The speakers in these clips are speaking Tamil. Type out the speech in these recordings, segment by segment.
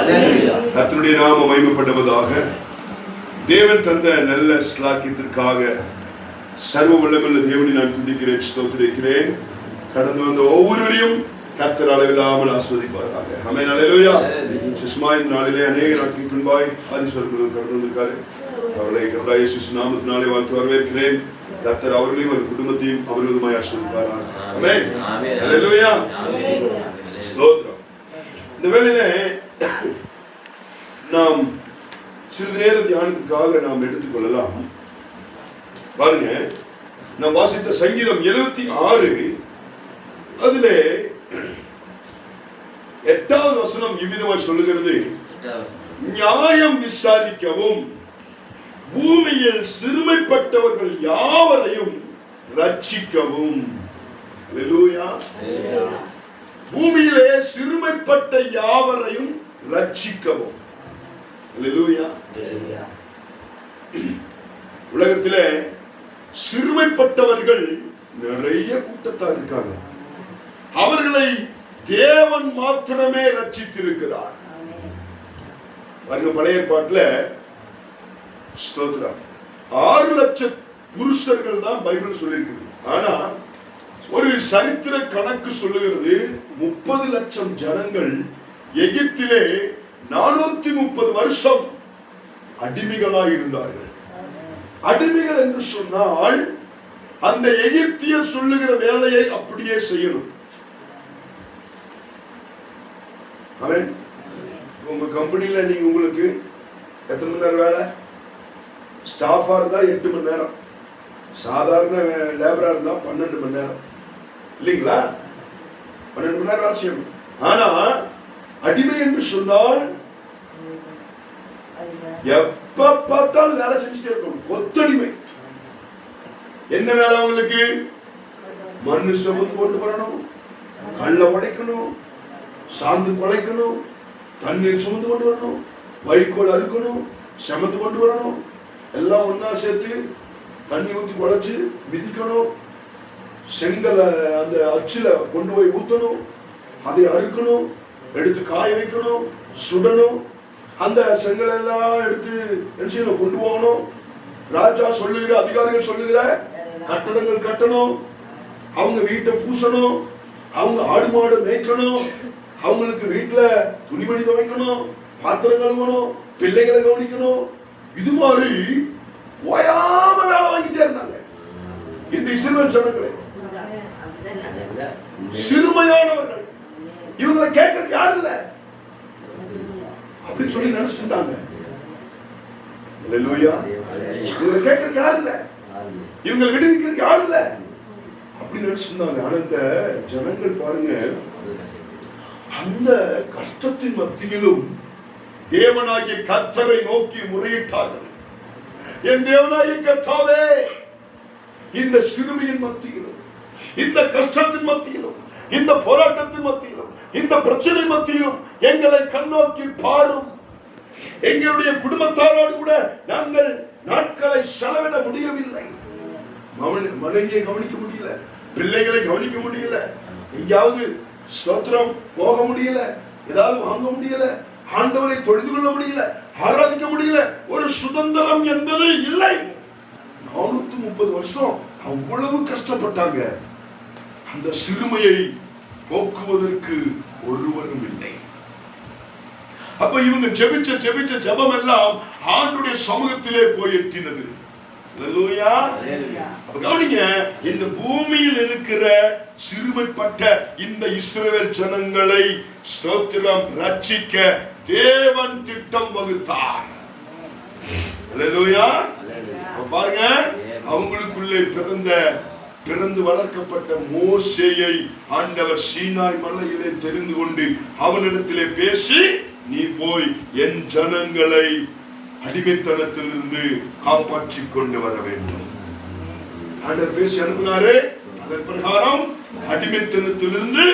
கர்த்தருடைய நாமம் மகிமைப்படுவதாக. தேவன் தந்த நல்ல ஸ்லாக்கியத்திற்காக சர்வ வல்லமையுள்ள தேவனை நான் துதிக்கிறேன், ஸ்தோத்திரிக்கிறேன். கடந்து வந்த ஒவ்வொருவரையும் கர்த்தர் அளவில்லாமல் ஆஸ்வதிப்பார்கள். ஆமென், அல்லேலூயா. சுஷ்மா இந்த நாளிலே அநேக நாட்களுக்கு முன்பாய் ஆதிஸ்வரர்கள் கடந்து வந்திருக்காரு. அவர்களை கர்த்தராகிய இயேசு நாமத்தினாலே வாழ்த்து வரவேற்கிறேன். கர்த்தர் அவர்களையும் அவர் குடும்பத்தையும் அவர்களுமாய் ஆசீர்வதிப்பாராக. ஆமென், அல்லேலூயா, ஸ்தோத்திரம். இந்த வேளையிலே நாம் சிறிது நேர தியானத்துக்காக நாம் எடுத்துக்கொள்ளலாம். பாருங்க, நாம் வாசித்த சங்கீதம் 76 அதிலே 8வது வசனம் இவ்விதமாய் சொல்லுகிறது: நியாயம் விசாரிக்கவும் பூமியில் சிறுமைப்பட்டவர்கள் யாவரையும் ரட்சிக்கவும். அல்லேலூயா. பூமியிலே சிறுமைப்பட்ட யாவரையும் ரட்சிக்கவும். அல்லேலூயா. உலகத்திலே சிறுமைப்பட்டவர்கள் நிறைய கூட்டத்தார் இருக்காங்க. அவர்களை தேவன் மாத்திரமே ரட்சித்திருக்கிறார். பாருங்க, பழைய ஏற்பாட்டுல ஸ்தோத்திரம் 6 லட்சம் புருஷர்கள் தான் பைபிள் சொல்லியிருக்கு. ஆனா ஒரு சரித்திர கணக்கு சொல்லுகிறது 30 லட்சம் ஜனங்கள் எகிப்திலே 430 வருஷம் அடிமைகளாய் இருந்தார்கள். அடிமைகள் என்று சொன்னால் அந்த எகிப்தியர் சொல்லுகிற வேலையை அப்படியே செய்யணும். அவன் உங்க கம்பெனியில நீங்க உங்களுக்கு எத்தனை மணி நேரம் வேலை? ஸ்டாஃபா இருந்தா 8 மணி நேரம், சாதாரண லேபரா இருந்தா 12 மணி நேரம், இல்லைங்களா? 12 மணி நேரம் வேலை செய்யணும். ஆனா அடிமை என்று சொன்னால் எப்ப பார்த்தாலும் வேலை செஞ்சுட்டே இருக்கணும். கொத்தடிமை. என்ன வேலை அவங்களுக்கு? மண்ணு சுமந்து கொண்டு வரணும், கல்ல உடைக்கணும், சாந்து குலைக்கணும், தண்ணீர் சுமந்து கொண்டு வரணும், வைக்கோல் அறுக்கணும், சமத்து கொண்டு வரணும், எல்லாம் ஒன்னா சேர்த்து தண்ணி ஊற்றி குழைச்சு மிதிக்கணும், செங்கலை அந்த அச்சுல கொண்டு போய் ஊற்றணும், அதை அறுக்கணும், எடுத்து காய வைக்கணும், சுடணும், அந்த செங்கல் எல்லாம் எடுத்து கொண்டு போகணும். ராஜா சொல்லுகிற, அதிகாரிகள் சொல்லுகிற கட்டடங்கள் கட்டணும், அவங்க வீட்டை பூசணும், அவங்க ஆடு மாடு மேய்க்கணும், அவங்களுக்கு வீட்டுல துணிமணி துவைக்கணும், பாத்திரம் கழுவணும், பிள்ளைகளை கவனிக்கணும். இது மாதிரி ஓயாம வேலை வாங்கிட்டே இருந்தாங்க இந்த இஸ்ரவேல் ஜனங்களே. சிறுமையானவர்கள், இவங்களை கேட்கறதுக்கு யாரும் இல்ல அப்படின்னு சொல்லி நினைச்சுட்டாங்க. அல்லேலூயா. இவங்களை கேட்கறதுக்கு யாரும் இல்ல, இவங்களை விடுவிக்கிறதுக்கு யாரும் இல்ல அப்படின்னு நினைச்சிருந்தாங்க. ஆனா இந்த ஜனங்கள் பாருங்க, அந்த கஷ்டத்தின் மத்தியிலும் தேவனாகிய கர்த்தரை நோக்கி முறையிட்டார்கள். என் தேவனாகிய கர்த்தாவே, இந்த சிறுமியின் மத்தியிலும், இந்த கஷ்டத்தின் மத்தியிலும், இந்த போராட்டத்தின் மத்தியிலும், இந்த பிரச்சனை மத்தியிலும் எங்களை கண்ணோக்கி பாரும். எங்களுடைய குடும்பத்தாரோடு கூட நாங்கள் நாட்களை செலவிட முடியவில்லை. மனைவியை கவனிக்க முடியல, பிள்ளைகளை கவனிக்க முடியல, எங்கேயாவது ஸ்தோத்திரம் போக முடியல, ஏதாவது வாங்க முடியல, ஆண்டவரை தொழுது கொள்ள முடியல, ஆராதிக்க முடியல. ஒரு சுதந்திரம் என்பது இல்லை. 430 வருஷம் அவ்வளவு கஷ்டப்பட்டாங்க. அந்த சிறுமையை போக்குவதற்கு ஒருவரும் இல்லை. அப்ப இவங்க ஜெபிச்ச ஜெபம் எல்லாம் ஆண்டுடைய சமூகத்திலே போய் எட்டினது. அல்லேலூயா. கவனிங்க, இந்த பூமியில் இருக்கிற சிறுமைப்பட்ட இந்த இஸ்ரவேல் ஜனங்களை ஸ்தோத்திரம் ரட்சிக்க தேவன் திட்டம் வகுத்தார். அல்லேலூயா. பாருங்க, அவங்களுக்குள்ளே பிறந்து வளர்க்கப்பட்ட மோசேயை ஆண்டவர் சீனாய் மலையிலே தெரிந்து கொண்டு அவனிடத்திலே பேசி, நீ போய் என் ஜனங்களை அடிமைத்தனத்திலிருந்து காப்பாற்றி கொண்டு வர வேண்டும். ஆண்டவர் பேசி அனுப்பினாரு. அதன் பிரகாரம் அடிமைத்தனத்திலிருந்து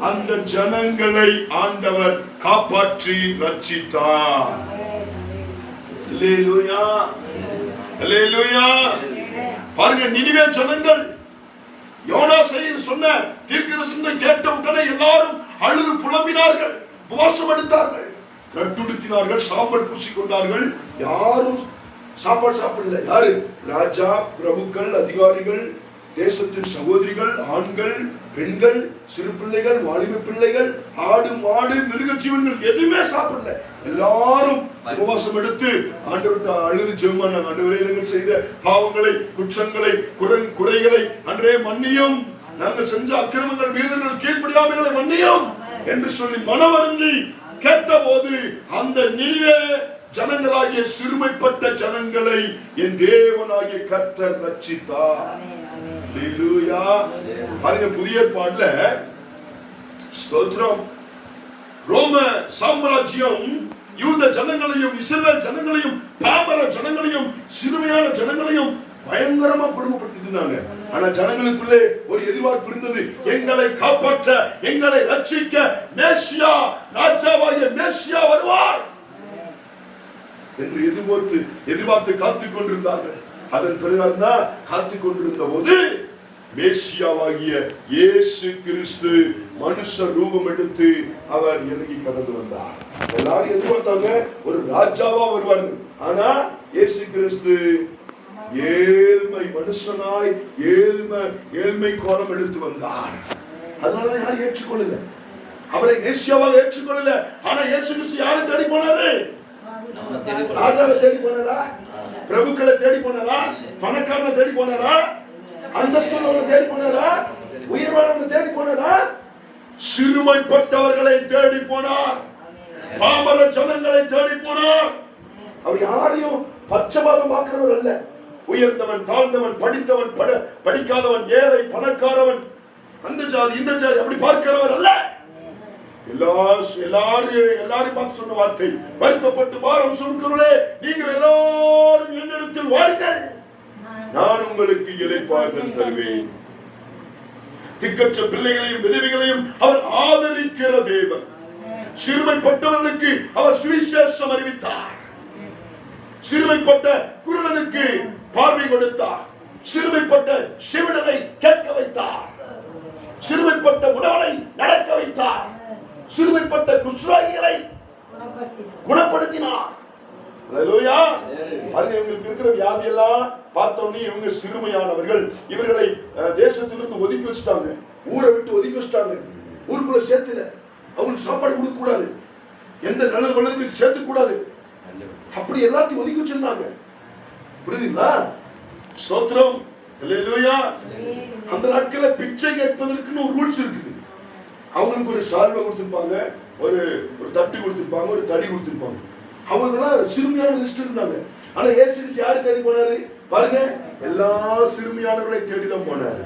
அந்த ஜனங்களை ஆண்டவர் காப்பாற்றி ரட்சித்தார். அல்லேலூயா, அல்லேலூயா. பாருங்க, நினிவே ஜனங்கள் யோனா சொன்ன தீர்க்கதரிசனத்தை கேட்ட உடனே எல்லாரும் அழுது புலம்பினார்கள், உபவாசம் எடுத்தார்கள். நட்டுடுத்தினார்கள், சாம்பல் பூசிக்கொண்டார்கள். யாரும் சாப்பாடு சாப்பிடல. யாரு? ராஜா, பிரபுக்கள், அதிகாரிகள், தேசத்தின் சகோதரிகள், ஆண்கள், பெண்கள், சிறு பிள்ளைகள், வாலிப பிள்ளைகள், ஆடு மாடு மிருக ஜீவன்கள் எதுவுமே சாப்பிடல. எல்லாரும் உபவாசம் எடுத்து ஆண்டவர்கிட்ட அழுது ஜெபம் பண்ணாங்க. ஆண்டவரே, நாங்கள் செய்த பாவங்களை, குற்றங்களை, குறைகளை அன்றே மன்னியும், நாங்கள் செஞ்ச அக்கிரமங்கள், வீரர்கள், கீழ்ப்படியாமைகளை மன்னியும் என்று சொல்லி மனவருந்தி கேட்ட போது அந்த நினைவே ஜனங்களாகிய சிறுமைப்பட்ட ஜனங்களை என் தேவனாகிய கர்த்தர் ரட்சித்தார். அல்லேலூயா. பாருங்க, புதிய ஏற்பாடுல ஸ்தோத்திரம், ரோம சாம்ராஜ்யம் யூத ஜனங்களையும் இஸ்ரவேல் ஜனங்களையும் பாமர ஜனங்களையும் சிறுமையான ஜனங்களையும் பயங்கரமா கொடுமைப்படுத்திட்டு இருந்தாங்க. ஆனா ஜனங்களுக்குள்ளே ஒரு எதிர்பார்ப்பு இருந்தது. எங்களை காப்பாற்ற, எங்களை ரட்சிக்க மேசியா, ராஜாவாகிய மேசியா வருவார் என்று எதிர்பார்த்து காத்துக் கொண்டிருந்தார்கள். அதன் பிரகாரம் தான் காத்துக் கொண்டிருந்த போது மேசியாவாகிய இயேசு கிறிஸ்து மனுஷ ரூபம் எடுத்து அவர் இறங்கி கடந்து வந்தார். எல்லாரும் எதிர்பார்த்தாங்க ஒரு ராஜாவா வருவார். ஆனா இயேசு கிறிஸ்து ஏழ்மை மனுஷனாய் ஏழ்மை கோலம் எடுத்து வந்தார். அதனாலதான் யாரும் ஏற்றுக்கொள்ளல, அவரை மேசியாவாக ஏற்றுக்கொள்ளல. ஆனா இயேசு கிறிஸ்து யாரை தேடி போனாரு? ராஜாவை தேடி போனாரா? பிரபுக்களை தேடி போனாரா? பணக்காரனை தேடி போனாரா? அந்தஸ்துள்ளவனை தேடி போனாரா? உயர்வானவனை தேடி போனாரா? சிறுமைப்பட்டவர்களை தேடி போனார். பாமர ஜனங்களை தேடி போனார். அவர் யாரையும் பட்சபாதம் பார்க்கிறவர் அல்ல. உயர்ந்தவன், தாழ்ந்தவன், படித்தவன், படிக்காதவன், ஏழை, பணக்காரவன், அந்த ஜாதி இந்த ஜாதி அப்படி பார்க்கிறவர் அல்ல. எல்லாரும் பார்த்து சொன்ன வார்த்தை, வருத்தப்பட்டு பாரம் சுமக்கிறவர்களே, நீங்கள் எல்லாரும் என்னிடத்தில் வாருங்கள், நான் உங்களுக்கு இளைப்பாறுதல் தருவேன். திக்கற்ற பிள்ளைகளையும் விதவைகளையும் அவர் ஆதரிக்கிற தேவன். சிறுமைப்பட்டவர்களுக்கு அவர் சுவிசேஷம் அறிவித்தார். சிறுமைப்பட்ட குருடனுக்கு பார்வை கொடுத்தார். சிறுமைப்பட்ட செவிடனை கேட்க வைத்தார். சிறுமைப்பட்ட உடவனை நடக்க வைத்தார். சிறுமைப்பட்ட குஷ்ரோகிகளை குணப்படுத்தினார். அல்லேலூயா. இவங்களுக்கு இருக்கிற வியாதி எல்லாம் பார்த்தோன்னே இவங்க சிறுமையானவர்கள், இவர்களை தேசத்திலிருந்து ஒதுக்கி வச்சுட்டாங்க, ஊரை விட்டு ஒதுக்கி வச்சுட்டாங்க, ஊருக்குள்ள சேர்த்துல அவங்களுக்கு சாப்பாடு கொடுக்க கூடாது, எந்த நல்லது வல்லதுக்கு சேர்த்து கூடாது, அப்படி எல்லாத்தையும் ஒதுக்கி வச்சிருந்தாங்க. புரியுதுங்களா? ஸ்தோத்திரம். அல்லேலூயா. அந்த நாட்களில் பிச்சை கேட்பதற்குன்னு ஒரு ரூல்ஸ் இருக்குது. அவங்களுக்கு ஒரு சால்வை கொடுத்திருப்பாங்க, ஒரு தட்டு கொடுத்திருப்பாங்க, ஒரு தடி கொடுத்திருப்பாங்க. அவங்களாம் சிறுமியான லிஸ்ட் இருந்தாங்க. ஆனா இயேசு யாரு தேடி போனாரு பாருங்க? எல்லா சிறுமியானவர்களை தேடிதான் போனாரு.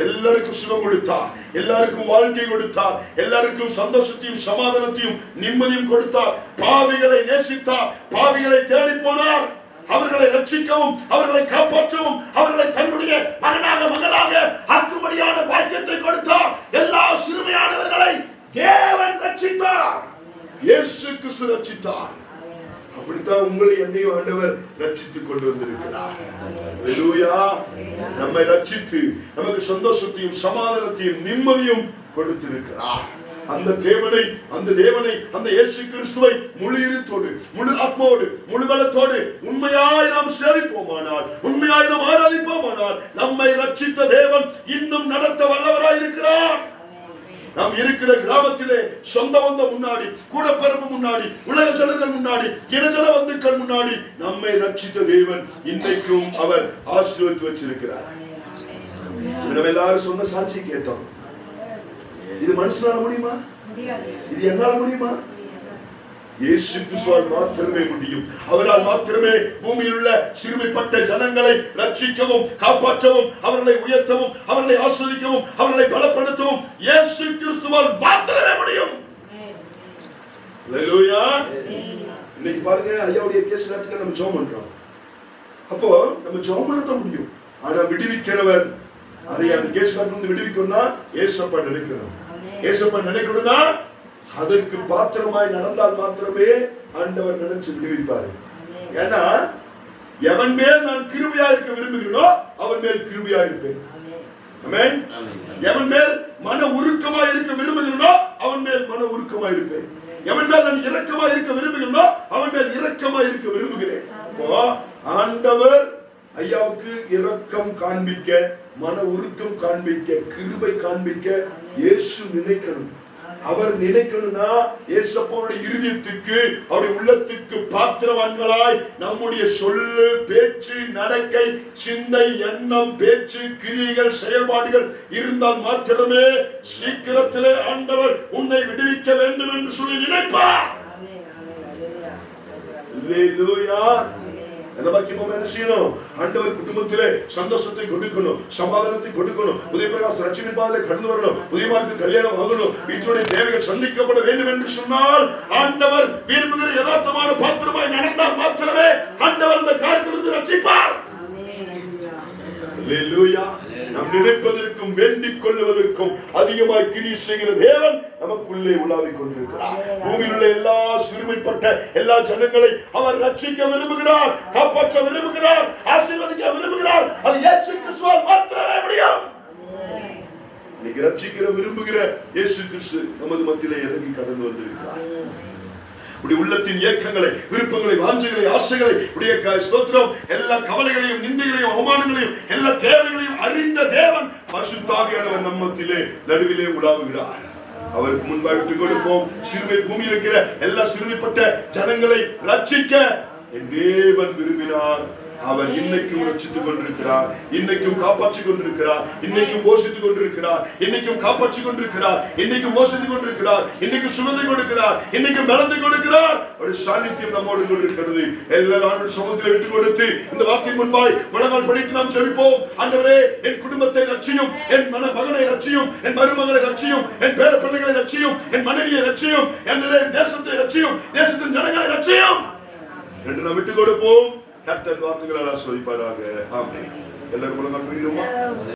எல்லாருக்கும் சுகம் கொடுத்தார், எல்லாருக்கும் வாழ்க்கை கொடுத்தார், எல்லாருக்கும் சந்தோஷத்தையும் சமாதானத்தையும் நிம்மதியும் கொடுத்தார். பாவிகளை நேசித்தார், பாவிகளை தேடி போனார். அவர்களை ரட்சிக்கவும், அவர்களை காப்பாற்றவும், அவர்களை தன்னுடைய மகனாக மகளாக ஆக்கும்படியான பாக்கியத்தை கொடுத்தார். எல்லா சிறுமையானவர்களை தேவன் ரட்சித்தார். இயேசு கிறிஸ்து ரட்சித்தார். அப்படித்தான் உங்களை என்னையும் ஆண்டவர் ரட்சித்துக் கொண்டு வந்திருக்கிறார். அல்லேலூயா. நம்மை ரட்சித்து நமக்கு சந்தோஷத்தையும் சமாதானத்தையும் நிம்மதியும் கொடுத்திருக்கிறார். அந்த தேவனை அந்த இயேசு கிறிஸ்துவை முழு இருத்தோடு, முழு ஆத்மாவோடு, முழு பலத்தோடு உண்மையாய் நாம் சேவிப்போமானால், உண்மையாய் நாம் ஆராதிப்போமானால், நம்மை ரட்சித்த தேவன் இன்னும் நடத்த வல்லவராய் இருக்கிறார். நாம் இருக்கிற கிராமத்திலே சொந்த பந்தம் முன்னாடி, கூட பிறப்பு முன்னாடி, உலக ஜனங்கள் முன்னாடி, இனஜன பந்துக்கள் முன்னாடி நம்மை ரட்சித்த தேவன் இன்றைக்கும் அவர் ஆசீர்வதித்து வச்சிருக்கிறார். நம்ம எல்லாரும் சொன்ன சாட்சி கேட்டோம். இது மனுஷனால முடியுமா? இது என்னால முடியுமா? இயேசு கிறிஸ்துவால் மாத்திரமே முடியும். அவரால் மாத்திரமே பூமியில் உள்ள சிறுமைப்பட்ட ஜனங்களை ரட்சிக்கவும், காப்பாற்றவும், அவர்களை உயர்த்தவும், அவர்களை ஆஸ்வதிக்கவும், அவர்களை பலப்படுத்தவும் இயேசு கிறிஸ்துவால் மாத்திரமே முடியும். அல்லேலூயா. இன்னைக்கு பாருங்க, ஐயாவுடைய கேஸ் நேரத்துக்கு நம்ம ஜெபம் பண்றோம். அப்போ நம்ம ஜெபம் பண்ண முடியும். ஆனா விடுவிக்கிறவர், அதை அந்த கேஸ் காட்டிலிருந்து விடுவிக்கணும்னா ஏசப்பா நினைக்கணும். ஏசப்பா நினைக்கணும்னா அதற்கு பாத்திரமாய் நடந்தால் மாத்திரமே ஆண்டவர் நினைச்சு விடுவிப்பாரு. ஏன்னா எவன் மேல் நான் கிருபையா இருக்க விரும்புகிறேனோ அவன் மேல் கிருபையா இருப்பேன். ஆமென். எவன் மேல் மன உருக்கமா இருக்க விரும்புகிறேனோ அவன் மேல் மன உருக்கமா இருப்பேன். எவன் மேல் நான் இரக்கமா இருக்க விரும்புகிறேனோ அவன் மேல் இரக்கமா இருக்க விரும்புகிறேன். ஆண்டவர் ஐயாவுக்கு இரக்கம் காண்பிக்க, மன உருக்கம் காண்பிக்க, கிருபை காண்பிக்க இயேசு நினைக்கணும். அவர் நினைக்கணும்னா இயேசுவோட இருதயத்துக்கு, அவருடைய உள்ளத்துக்கு பாத்திரவான்களாய் நம்முடைய சொல்லு, பேச்சு, நடக்கை, சிந்தை, எண்ணம், பேச்சு, கிரியைகள், செயல்பாடுகள் இருந்தால் மாத்திரமே சீக்கிரத்திலே ஆண்டவர் உன்னை விடுவிக்க வேண்டும் என்று சொல்லி நினைப்பார். அல்லேலூயா. என்ன செய்யணும்? ஆண்டவர் குடும்பத்திலே சந்தோஷத்தை கொடுக்கணும், சமாதானத்தை கொடுக்கணும், உதய பிரகாஷ் ரட்சிப்பின் பாதையிலே கடந்து வரணும், உதயமாருக்கு கல்யாணம் ஆகணும், வீட்டுடைய தேவைகள் சந்திக்கப்பட வேண்டும் என்று சொன்னால் ஆண்டவர் விரும்புகிற யதார்த்தமான பாத்திரமாய் நடந்தால் மாத்திரமே ஆண்டவர் அந்த காரியத்திலிருந்து ரட்சிப்பார். அல்லேலூயா. நாம் நினைப்பதற்கும் வேண்டிக் கொள்வதற்கும் அதிகமாய் கிரியை செய்கிற தேவன் நமக்குள்ளே உலாவிக் கொண்டிருக்கிறார். பூமியில் உள்ள எல்லா சிறுமைப்பட்ட எல்லா ஜனங்களை அவர் ரட்சிக்க விரும்புகிறார், காப்பாற்ற விரும்புகிறார், ஆசீர்வதிக்க விரும்புகிறார். அது இயேசு கிறிஸ்துவால் மாத்திரமே முடியும். இன்னைக்கு ரட்சிக்கிற விரும்புகிற இயேசு கிறிஸ்து நமது மத்தியிலே இறங்கி கடந்து வந்திருக்கிறார். உடைய உள்ளத்தின் ஏக்கங்களை, விருப்பங்களை, வாஞ்சைகளை, ஆசைகளை, உடைய ஸ்தோத்திரம் எல்லா கவலைகளையும், நிந்தைகளையும், அவமானங்களையும், எல்லா தேவைகளையும் அறிந்த தேவன் பரிசுத்தாவியானவர் நம்மத்திலே நடுவிலே உலாவுகிறார். அவருக்கு முன்பாக விட்டுக் கொடுப்போம். சிறுமை பூமியில் இருக்கிற எல்லா சிறுமைப்பட்ட ஜனங்களை ரட்சிக்க என் தேவன் விரும்பினார். அவர் இன்னைக்கும் ரட்சித்துக் கொண்டிருக்கிறார், இன்னைக்கும் காப்பாற்றிக் கொண்டிருக்கிறார், இன்னைக்கும் போஷித்துக் கொண்டிருக்கிறார், இன்னைக்கும் காப்பாற்றிக் கொண்டிருக்கிறார், இன்னைக்கும் போஷித்துக் கொண்டிருக்கிறார், இன்னைக்கும் சுகத்தை கொடுக்கிறார், இன்னைக்கும் பலத்தை கொடுக்கிறார். ஒரு சாநித்தியம் நம்மோடு கொண்டிருக்கிறது. எல்லா நாளும் சமூகத்தில் விட்டுக் கொடுத்து இந்த வார்த்தை முன்பாய் முழங்கால் படித்து நாம் ஜெபிப்போம். ஆண்டவரே, என் குடும்பத்தை ரட்சியும், என் மகனை ரட்சியும், என் மருமகளை ரட்சியும், என் பேர பிள்ளைகளை ரட்சியும், என் மனைவியை ரட்சியும், என் தேசத்தை ரட்சியும், தேசத்தின் ஜனங்களை ரட்சியும் என்று நாம் விட்டுக் கொடுப்போம். கர்த்தர் வார்த்தைகளால் ஆசீர்வதிப்பாராக. ஆமென். எல்லாரும் முழங்கால் படிடுவோமா?